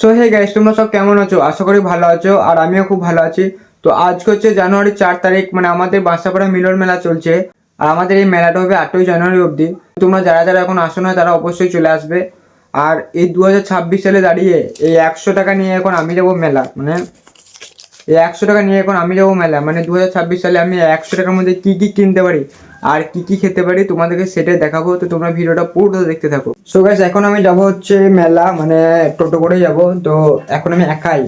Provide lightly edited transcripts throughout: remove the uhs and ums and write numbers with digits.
So hey guys, তোমরা সব কেমন আছো? আশা করি ভালো আছো, আর আমিও খুব ভালো আছি। তো আজকে হচ্ছে জানুয়ারি 4 তারিখ, মানে আমাদের বাসাপাড়া মিলন মেলা চলছে। আর আমাদের এই মেলাটা হবে 8ই জানুয়ারি অবধি। তোমরা যারা যারা এখন আসো না তারা অবশ্যই চলে আসবে। আর এই 2026 সালে দাঁড়িয়ে এই 100 টাকা নিয়ে এখন আমি যাবো মেলা, মানে এই 100 টাকা নিয়ে এখন আমি যাবো মেলা, মানে 2026 সালে আমি 100 টাকার মধ্যে কি কি কিনতে পারি আর কি কি খেতে পারি তোমাদেরকে সেটাই দেখাবো। তো তোমরা ভিডিওটা পুরো দেখতে থাকো। সো গাইস, এখন আমি যাব হচ্ছে মেলা, মানে টোটো করে যাব। তো এখন আমি একাই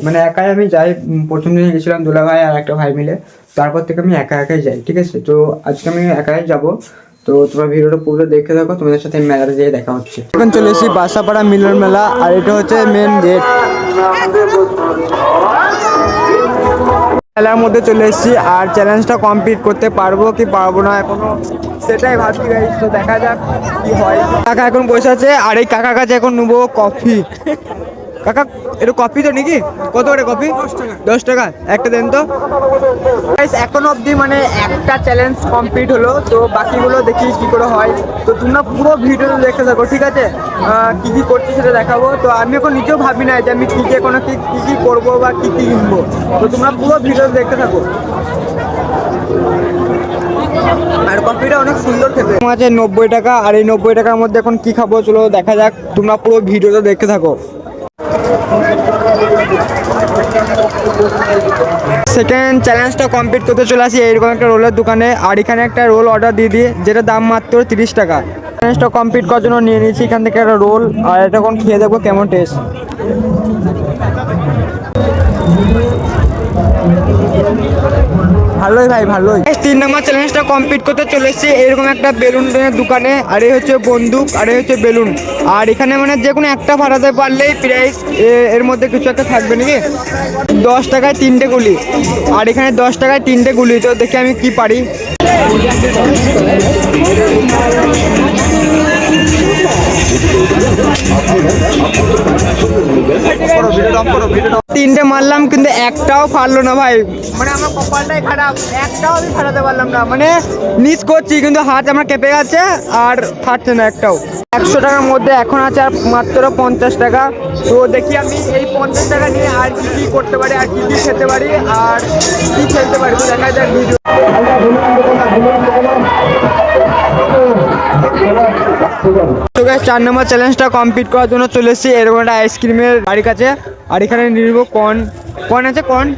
আমি যাই। প্রথম দিনে গেছিলাম দুলা ভাই আর একটা ভাই মিলে, তারপর থেকে আমি একাই যাই, ঠিক আছে? তো আজকে আমি একাই যাব। তো তোমরা ভিডিওটা পুরো দেখতে থাকো, তোমাদের সাথে মেলাতে যেয়ে দেখা হচ্ছে। এখন চলে এসেছি বাসাপাড়া মিলন মেলা, আর এটা হচ্ছে মেন গেট। মেলার মধ্যে চলে এসেছি, আর চ্যালেঞ্জটা কমপ্লিট করতে পারবো কি পারবো না এখনো সেটাই ভাবছি গাইস। তো দেখা যাক কি হয়। কাকা এখন বসে আছে, আর এই কাকার কাছে এখন নেবো কফি। কাকা এটা কফি তো নাকি? কত করে কফি? 10 টাকা একটা দেন তো। এখনো অবধি মানে একটা চ্যালেঞ্জ কমপ্লিট হলো, তো বাকিগুলো দেখি কি করে হয়। তো তোমরা পুরো ভিডিও দেখতে থাকো, ঠিক আছে? কি কি করছি সেটা দেখাবো। তো আমি এখন নিজেও ভাবি না যে আমি কি কি কোনো কি কি করবো বা কি কি কিনবো। তো তোমরা পুরো ভিডিও দেখতে থাকো। আর কফিটা অনেক সুন্দর খেতে আছে। 90 টাকা, আর এই 90 টাকার মধ্যে এখন কি খাবো চলো দেখা যাক। তোমরা পুরো ভিডিওটা দেখতে থাকো। সেকেন্ড চ্যালেঞ্জটা কমপ্লিট করতে চলে আসি এইরকম একটা রোলের দোকানে, আর এখানে একটা রোল অর্ডার দিয়ে দিই যেটা দাম মাত্র 30 টাকা। চ্যালেঞ্জটা কমপ্লিট করার জন্য নিয়ে নিয়েছি এখান থেকে একটা রোল, আর এটা এখন খেয়ে দেখবো কেমন টেস্ট। ভালোই ভাই, ভালোই। 3 নম্বর চ্যালেঞ্জটা কমপ্লিট করতে চলে এসেছি এইরকম একটা বেলুনের দোকানে, আর এই হচ্ছে বন্দুক, আর এই হচ্ছে বেলুন। আর এখানে মানে যে কোনো একটা ফাটাতে পারলেই প্রাইস এর মধ্যে কিছু একটা থাকবে নাকি। 10 টাকায় 3টে গুলি, আর এখানে 10 টাকায় 3টে গুলি। তো দেখি আমি কি পারি। তিনটে মারলাম কিন্তু একটাও ফাটলো না ভাই, মানে আমার কপালটাই খারাপ, একটাও আমি ফাটাতে পারলাম না। মানে মিস করছি কিন্তু হাত আমার কেঁপে গেছে, আর ফাটছে না একটাও। 100 টাকার মধ্যে এখন আছে আর মাত্র 50 টাকা। তো দেখি আমি এই 50 টাকা নিয়ে আর কি কি করতে পারি, আর কি কি খেতে পারি, আর কি খেলতে পারি। তো দেখা যাক ভিডিও। 4 নম্বর চ্যালেঞ্জটা কমপ্লিট করার জন্য চলে এসেছি এরকম একটা আইসক্রিমের বাড়ির কাছে, আর এখানে নিয়ে নেবো কর্ন আছে। কর্ন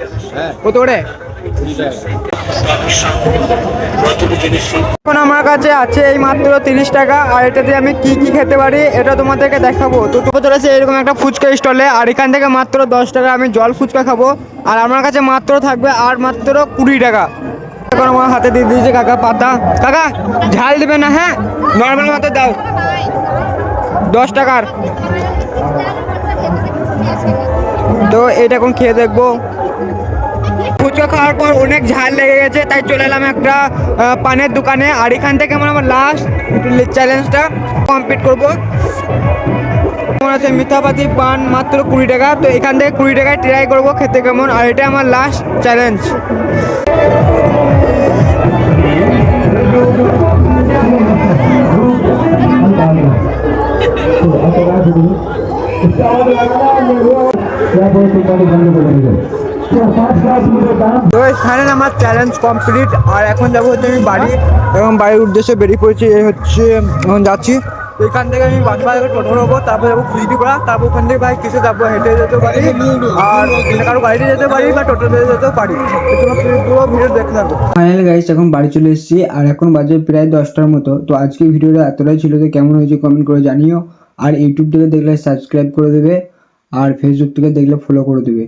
কত করে? এখন আমার কাছে আছে এই মাত্র 30 টাকা, আর এটা দিয়ে আমি কি কি খেতে পারি এটা তোমাদেরকে দেখাবো। তো চলেছে এরকম একটা ফুচকা স্টলে, আর এখান থেকে মাত্র 10 টাকা আমি জল ফুচকা খাবো, আর আমার কাছে মাত্র থাকবে আর মাত্র 20 টাকা। এখন আমার হাতে দিয়ে দিয়েছে কাকা পাতা। কাকা ঝাল দেবে না? হ্যাঁ, নর্মাল মতো দাও। 10 টাকার। তো এটা এখন খেয়ে দেখবো। ফুচকা খাওয়ার পর অনেক ঝাল লেগে গেছে, তাই চলে এলাম একটা পানের দোকানে, আর এখান থেকে আমার লাস্ট চ্যালেঞ্জটা কমপ্লিট করবো। আমার আছে মিঠাপাতি পান মাত্র 20 টাকা। তো এখান থেকে 20 টাকায় ট্রাই করবো খেতে কেমন, আর এটা আমার লাস্ট চ্যালেঞ্জ। তো এখানে আমার চ্যালেঞ্জ কমপ্লিট, আর এখন যাবো হচ্ছে আমি বাড়ি, এবং বাড়ির উদ্দেশ্যে বেরিয়ে পড়েছি। এই হচ্ছে এখন যাচ্ছি। তো এখান থেকে আমি বাসা টোটো নেবো, তারপর যাবো খুঁজটিপাড়া, তারপর ওখান থেকে বাইক কিছু যাবো, হেঁটে যেতে পারি, আর কারো গাড়িতে যেতে পারি বা টোটোতে যেতেও পারি। পুরো ভিডিও দেখতে থাকবো। ফাইনালি গাইস, এখন বাড়ি চলে এসেছি, আর এখন বাজে প্রায় 10টার মতো। তো আজকে ভিডিওটা এতটাই ছিল, তো কেমন হয়েছে কমেন্ট করে জানিও। আর ইউটিউব থেকে দেখলে সাবস্ক্রাইব করে দেবে, আর ফেসবুক থেকে দেখলে ফলো করে দেবে।